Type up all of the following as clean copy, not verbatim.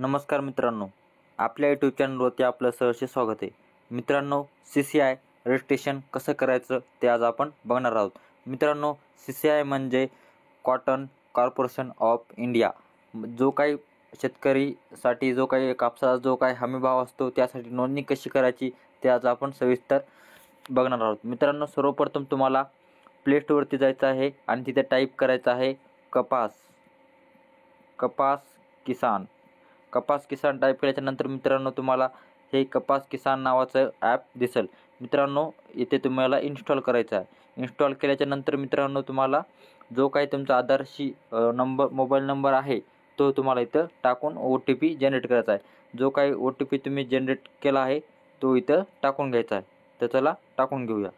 नमस्कार मित्रांनो, आपल्या यूट्यूब चॅनलवरती आपलं सहर्ष स्वागत आहे. मित्रांनो, CCI रजिस्ट्रेशन कसं करायचं ते आज आपण बघणार आहोत. मित्रांनो, CCI म्हणजे कॉटन कॉर्पोरेशन ऑफ इंडिया. जो काही शेतकरीसाठी जो काही कापसाचा जो काही हमीभाव असतो त्यासाठी नोंदणी कशी करायची ते आज आपण सविस्तर बघणार आहोत. मित्रांनो, सर्वप्रथम तुम्हाला प्ले स्टोअरवरती जायचं आहे आणि तिथे टाईप करायचं आहे कपास किसान टाईप केल्याच्यानंतर मित्रांनो तुम्हाला हे कपास किसान नावाचं ॲप दिसेल. मित्रांनो, इथे तुम्हाला इन्स्टॉल करायचं आहे. इन्स्टॉल केल्याच्यानंतर मित्रांनो तुम्हाला जो काही तुमचा आधारशी मोबाईल नंबर आहे तो तुम्हाला इथं टाकून OTP जनरेट करायचा आहे. जो काही OTP तुम्ही जनरेट केला आहे तो इथं टाकून घ्यायचा आहे. तर चला टाकून घेऊया.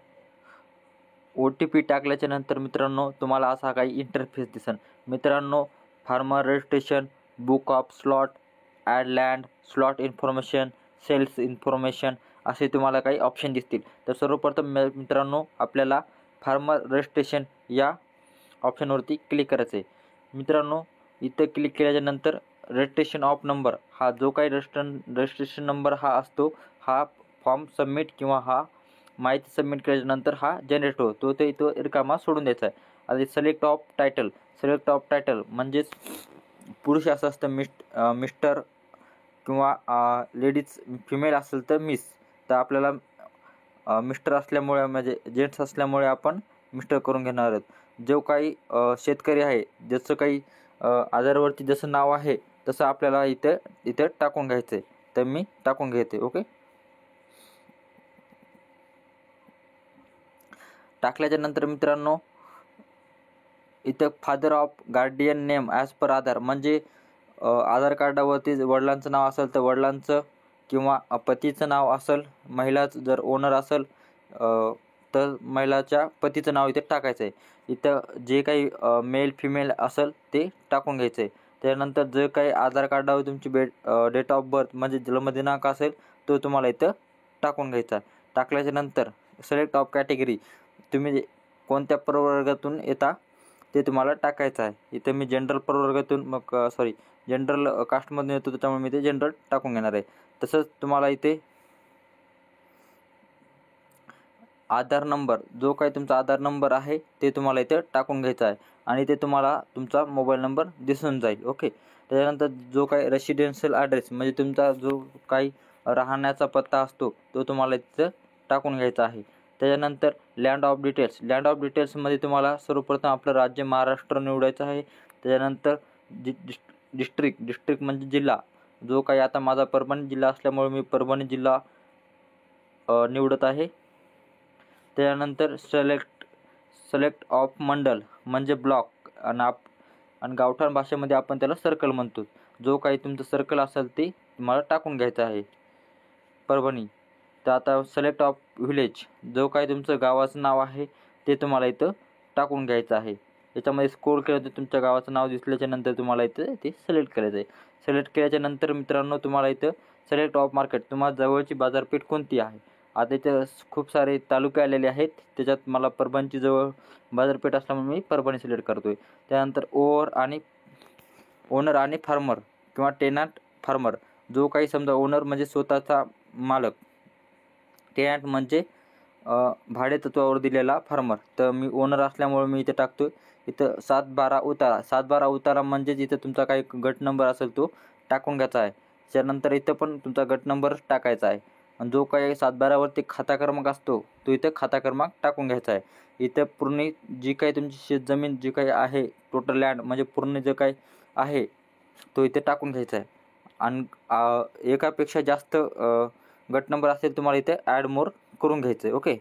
OTP टाकल्याच्यानंतर मित्रांनो तुम्हाला असा काही इंटरफेस दिसेल. मित्रांनो, farmer registration, book of slot, add land, slot information, sales information असे तुम्हाला काही ऑप्शन दिसतील. तर सर्वप्रथम मित्रांनो आपल्याला फार्मर रजिस्ट्रेशन या ऑप्शनवरती क्लिक करायचं आहे. मित्रांनो, इथं क्लिक केल्याच्यानंतर रजिस्ट्रेशन ऑफ नंबर हा जो काही रजिस्ट्रेशन नंबर हा असतो, हा फॉर्म सबमिट किंवा हा माहिती सबमिट केल्याच्यानंतर हा जनरेट होतो. तो इथं रिकामा सोडून द्यायचा आहे. आता सिलेक्ट ऑफ टायटल म्हणजेच पुरुष असं असतं मिस्टर किंवा लेडीज फिमेल असेल तर मिस. तर आपल्याला मिस्टर असल्यामुळे म्हणजे जेंट्स असल्यामुळे आपण मिस्टर करून घेणार आहोत. जो काही शेतकरी आहे ज्याचं काही आधारवरती जसं नाव आहे तसं आपल्याला इथं टाकून घ्यायचं आहे. तर मी टाकून घेते. ओके, टाकल्याच्या नंतर मित्रांनो इथं father of guardian name as per Aadhaar म्हणजे आधार कार्डावरती वडिलांचं नाव असेल तर वडिलांचं किंवा पतीचं नाव असेल, महिलाच जर ओनर असेल तर महिलाच्या पतीचं नाव इथे टाकायचं आहे. इथं जे काही मेल फिमेल असेल ते टाकून घ्यायचं आहे. त्यानंतर जे काही आधार कार्डावर तुमची डेट ऑफ बर्थ म्हणजे जन्मदिनांक असेल तो तुम्हाला इथं टाकून घ्यायचा आहे. टाकल्याच्या नंतर सिलेक्ट ऑफ कॅटेगरी तुम्ही कोणत्या प्रवर्गातून येता ते तुम्हाला टाकायचं आहे. इथं मी जनरल प्रवर्गातून जनरल कास्टमधून येतो त्याच्यामुळे मी ते जनरल टाकून घेणार आहे. तसंच तुम्हाला इथे आधार नंबर जो काही तुमचा आधार नंबर आहे ते तुम्हाला इथे टाकून घ्यायचा आहे आणि ते तुम्हाला तुमचा मोबाईल नंबर दिसून जाईल. ओके, त्याच्यानंतर जो काही रेसिडेन्शियल ॲड्रेस म्हणजे तुमचा जो काही राहण्याचा पत्ता असतो तो तुम्हाला इथं टाकून घ्यायचा आहे. त्याच्यानंतर लँड ऑफ डिटेल्समध्ये तुम्हाला सर्वप्रथम आपलं राज्य महाराष्ट्र निवडायचं आहे. त्याच्यानंतर डिस्ट्रिक्ट म्हणजे जिल्हा, जो काही आता माझा परभणी जिल्हा असल्यामुळे मी परभणी जिल्हा निवडत आहे. त्यानंतर सिलेक्ट ऑफ मंडल म्हणजे ब्लॉक आणि गावठाण भाषेमध्ये आपण त्याला सर्कल म्हणतो. जो काही तुमचं सर्कल असेल ते तुम्हाला टाकून घ्यायचं आहे परभणी. तर आता सिलेक्ट ऑफ व्हिलेज जो काही तुमचं गावाचं नाव आहे ते तुम्हाला इथं टाकून घ्यायचं आहे. याच्यामध्ये स्क्रोल केलं तर तुमच्या गावाचं नाव दिसल्याच्या नंतर तुम्हाला इथं ते सिलेक्ट करायचं आहे. सिलेक्ट केल्याच्या नंतर मित्रांनो तुम्हाला इथं सिलेक्ट ऑफ मार्केट तुम्हाला जवळची बाजारपेठ कोणती आहे. आता इथं खूप सारे तालुके आलेले आहेत, त्याच्यात मला परभणीची जवळ बाजारपेठ असल्यामुळे मी परभणी सिलेक्ट करतो आहे. त्यानंतर ओनर आणि फार्मर किंवा टेनंट फार्मर जो काही समजा ओनर म्हणजे स्वतःचा मालक, टेनंट म्हणजे भाडे तत्वावर दिलेला फार्मर. तर मी ओनर असल्यामुळे मी इथे टाकतो. इथं 7/12 उतारा म्हणजेच इथं तुमचा काही गट नंबर असेल तो टाकून घ्यायचा आहे. त्यानंतर इथं पण तुमचा गट नंबर टाकायचा आहे आणि जो काही 7/12वरती खाता क्रमांक असतो तो इथं खाता क्रमांक टाकून घ्यायचा आहे. इथं पूर्ण जी काही तुमची शेतजमीन जी काही आहे टोटल लँड म्हणजे पूर्ण जे काही आहे तो इथे टाकून घ्यायचा आहे. आणि एकापेक्षा जास्त गट नंबर असेल तुम्हाला इथे ॲड मोर करून घ्यायचं आहे. ओके,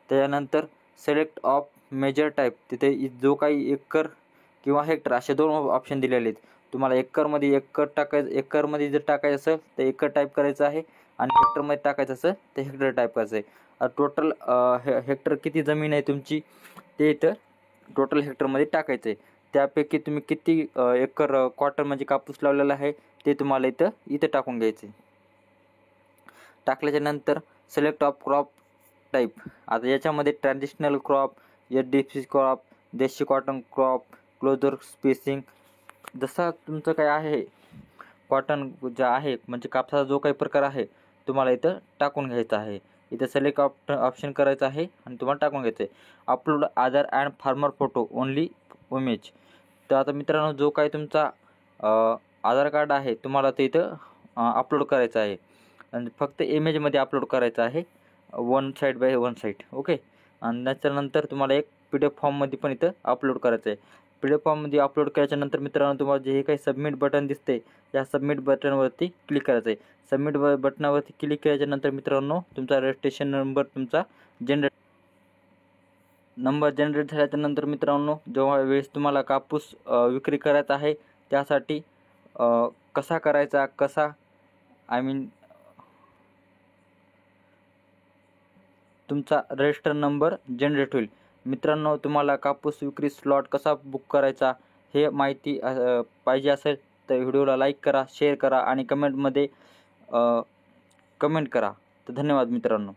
त्याच्यानंतर सिलेक्ट ऑफ मेजर टाईप तिथे जो काही एकर किंवा हेक्टर असे 2 ऑप्शन दिलेले आहेत. तुम्हाला एकरमध्ये जर टाकायचं असेल तर एकर टाईप करायचं आहे आणि हेक्टरमध्ये टाकायचं असेल तर हेक्टर टाईप करायचं आहे. टोटल हेक्टर किती जमीन आहे तुमची ते इथं टोटल हेक्टरमध्ये टाकायचं आहे. त्यापैकी तुम्ही किती एकर कॉटन म्हणजे कापूस लावलेला आहे ते तुम्हाला इथं टाकून घ्यायचं आहे. टाकल्याच्या नंतर सिलेक्ट ऑफ क्रॉप टाईप. आता याच्यामध्ये ट्रॅडिशनल क्रॉप, HDFC क्रॉप, देशी कॉटन क्रॉप, क्लोजर स्पेसिंग जसा तुमचं काय आहे कॉटन जे आहे म्हणजे कापसाचा जो काही प्रकार आहे तुम्हाला इथं टाकून घ्यायचा आहे. इथं सिलेक्ट ऑप्शन करायचं आहे आणि तुम्हाला टाकून घ्यायचं आहे. Upload Aadhaar and farmer photo only image. तर आता मित्रांनो जो काही तुमचा आधार कार्ड आहे तुम्हाला ते इथं अपलोड करायचं आहे आणि फक्त इमेजमध्ये अपलोड करायचं आहे, 1 साईड बाय 1 साईड. ओके. आणि त्याच्यानंतर तुम्हाला एक PDF फॉर्ममध्ये पण इथं अपलोड करायचं आहे. PDF फॉर्ममध्ये अपलोड केल्याच्यानंतर मित्रांनो तुम्हाला जे काही सबमिट बटन दिसते या सबमिट बटनवरती क्लिक करायचं आहे. सबमिट बटनावरती क्लिक केल्याच्यानंतर मित्रांनो तुमचा रजिस्ट्रेशन नंबर तुमचा जनरेट झाल्याच्यानंतर मित्रांनो जेव्हा वेळेस तुम्हाला कापूस विक्री करायचा आहे त्यासाठी कसा करायचा, तुमचा रजिस्टर नंबर जनरेट होईल. मित्रांनो तुम्हाला कापूस विक्री स्लॉट कसा बुक करायचा हे माहिती पाहिजे असेल तर व्हिडिओला लाईक करा, शेअर करा आणि कमेंटमध्ये कमेंट करा. तर धन्यवाद मित्रांनो.